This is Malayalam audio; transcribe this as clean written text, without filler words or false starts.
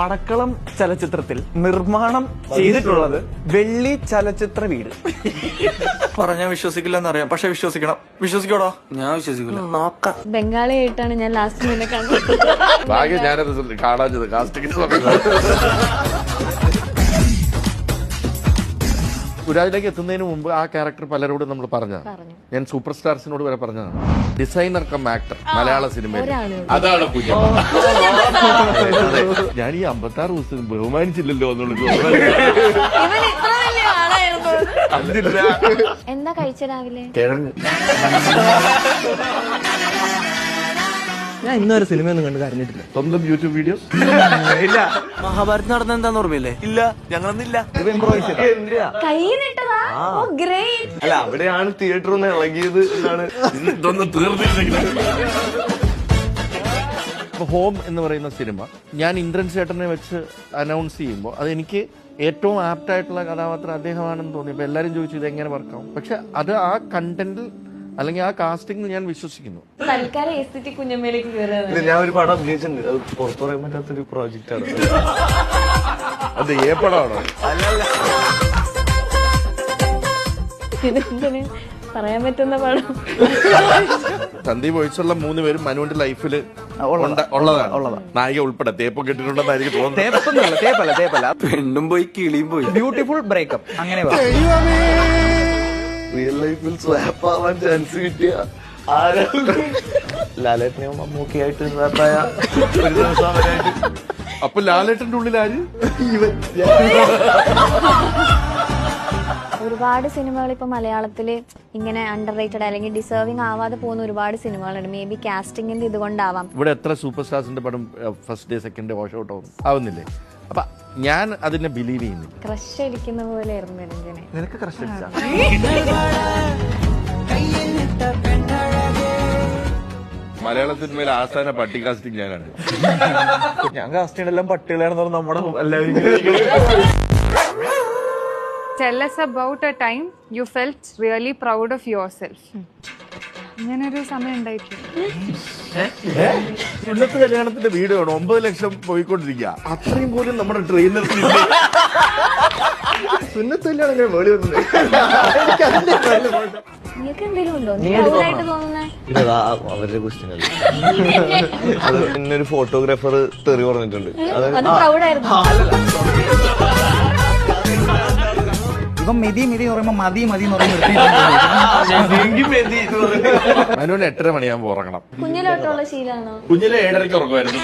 പടക്കളം ചലച്ചിത്രത്തിൽ നിർമ്മാണം ചെയ്തിട്ടുള്ളത് വെള്ളി ചലച്ചിത്ര വീട്. പറഞ്ഞാൽ വിശ്വസിക്കില്ലെന്നറിയാം, പക്ഷെ വിശ്വസിക്കണം. വിശ്വസിക്കോടോ? ഞാൻ വിശ്വസിക്കില്ല. നോക്കാം. ബംഗാളി ആയിട്ടാണ് ഞാൻ ലാസ്റ്റ് നിന്നെ കണ്ടത്. ഭാഗ്യം ഞാനത് കാണാഞ്ഞത് കാസ്റ്റിംഗിന് സമയത്ത്. സുരാജിലേക്ക് എത്തുന്നതിന് മുമ്പ് ആ ക്യാരക്ടർ പലരോടും നമ്മൾ പറഞ്ഞതാണ്. ഞാൻ സൂപ്പർ സ്റ്റാർസിനോട് വരെ പറഞ്ഞതാണ്. ഡിസൈനർ കം ആക്ടർ മലയാള സിനിമയിൽ അതാണ് പൂജ. ഞാൻ ഈ 56 ദിവസം ബഹുമാനിച്ചില്ലല്ലോ എന്നുള്ളത്. എന്താ കഴിച്ച രാവിലെ? കിഴങ്ങ്. ഞാൻ ഇന്നൊരു സിനിമയൊന്നും കണ്ട് കരഞ്ഞിട്ടില്ല. സ്വന്തം യൂട്യൂബ് വീഡിയോസ് ഇല്ല. മഹാഭാരത് നടന്ന എന്താന്ന് ഓർമ്മയില്ലേ? ഇല്ല, ഞങ്ങളൊന്നില്ല. അല്ല, അവിടെയാണ് തിയേറ്റർ ഒന്ന് ഇളകിയത് എന്നാണ്. ഇതൊന്നും തീർന്നില്ലെങ്കിൽ ഹോം എന്ന് പറയുന്ന സിനിമ ഞാൻ ഇന്ദ്രൻ ചേട്ടനെ വെച്ച് അനൗൺസ് ചെയ്യുമ്പോൾ അതെനിക്ക് ഏറ്റവും ആപ്റ്റായിട്ടുള്ള കഥാപാത്രം അദ്ദേഹമാണെന്ന് തോന്നി. ഇപ്പൊ എല്ലാരും ചോദിച്ചു ഇത് എങ്ങനെ വർക്കാവും, പക്ഷെ അത് ആ കണ്ടന്റിൽ അല്ലെങ്കിൽ ആ കാസ്റ്റിംഗ് ഞാൻ വിശ്വസിക്കുന്നു. തൽക്കാലം എസ്തെറ്റിക് കുഞ്ഞമ്മയിലേക്ക് കയറുക. ഞാൻ ഒരു പടം അഭിനയിച്ചിട്ടുണ്ട്, അത് പുറത്തു പറയാൻ പറ്റാത്തൊരു പ്രോജക്റ്റ് ആണ്. അത് ഏ പടമാണോ? ഇതെന്തിന് പറയാൻ പറ്റുന്ന പടം? സന്ദീപ് ഒഴിച്ചുള്ള 3 പേരും മനുവിന്റെ ലൈഫിൽ ഉള്ളതാണ്. നായിക ഉൾപ്പെടെ തേപ്പൊക്കെ ഇട്ടിട്ടുണ്ടെന്ന് എനിക്ക് തോന്നുന്നു. തേപ്പല്ല. പെണ്ണും പോയി കിളിയും പോയി. ബ്യൂട്ടിഫുൾ ബ്രേക്കപ്പ് അങ്ങനെ റിയൽ ലൈഫിൽ സ്വാപ്പ് ആവാൻ ചാൻസ് കിട്ടിയ ലാലേട്ടനെ മമ്മൂക്കിയായിട്ട് സ്വാപ്പായ ഒരു ദിവസം അവരായിട്ട്. അപ്പൊ ലാലേട്ടന്റെ ഉള്ളിൽ ആര്? ഒരുപാട് സിനിമകൾ ഇപ്പൊ മലയാളത്തില് ഇങ്ങനെ അണ്ടർ റേറ്റഡ് അല്ലെങ്കിൽ ഡിസേർവിംഗ് ആവാതെ പോകുന്ന ഒരുപാട് സിനിമകളുണ്ട്. May be കാസ്റ്റിംഗിന്റെ ഇതുകൊണ്ടാവാം. ഇവിടെ എത്ര സൂപ്പർ സ്റ്റാർസിന്റെ പടം first day second day wash out ആവുന്നില്ലേ? അപ്പൊ ഞാൻ അതിനെ ബിലീവ് ചെയ്യുന്നില്ല. ക്രഷ് അടിക്കുന്ന പോലെ ആയിരുന്നു രഞ്ജനെ. നിനക്ക് ക്രഷ് അടിച്ചാ? മലയാള സിനിമയിൽ ആസ്ഥാന പട്ടി കാസ്റ്റിംഗ് ഞാനാണ്. ഞാൻ കാസ്റ്റിംഗ് എല്ലാം പട്ടികളാണെന്ന് പറഞ്ഞാൽ നമ്മുടെ എല്ലാവരും. Tell us about a time you felt really proud of yourself. ഇങ്ങനൊരു സമയം ഉണ്ടായിട്ടില്ല. സുന്നത്ത് കല്യാണത്തിന്റെ വീഡിയോ 9 ലക്ഷം പോയിക്കൊണ്ടിരിക്കുക. അത്രയും പോലും നമ്മുടെ ട്രെയിനർ സുന്നത്ത് കല്യാണം ഇങ്ങനെ വേളി വന്നത്. നിങ്ങൾക്ക് എന്തെങ്കിലും ഉണ്ടോ പ്രൗഡായിട്ട് തോന്നുന്നേ? അവരുടെ ക്വസ്റ്റ്യൻ അത് പിന്നൊരു ഫോട്ടോഗ്രാഫർ തെറി പറഞ്ഞിട്ടുണ്ട്. അത് പ്രൗഡായിരുന്നു. ഇപ്പം മെതി പറയുമ്പോ മതി എന്ന് പറയുന്നത് മനുവിന് 8:30 മണിയാകുമ്പോ ഉറങ്ങണം. കുഞ്ഞിലോട്ടുള്ള ശീലാണോ? കുഞ്ഞിലെ 7:30 ഉറങ്ങുമായിരുന്നു.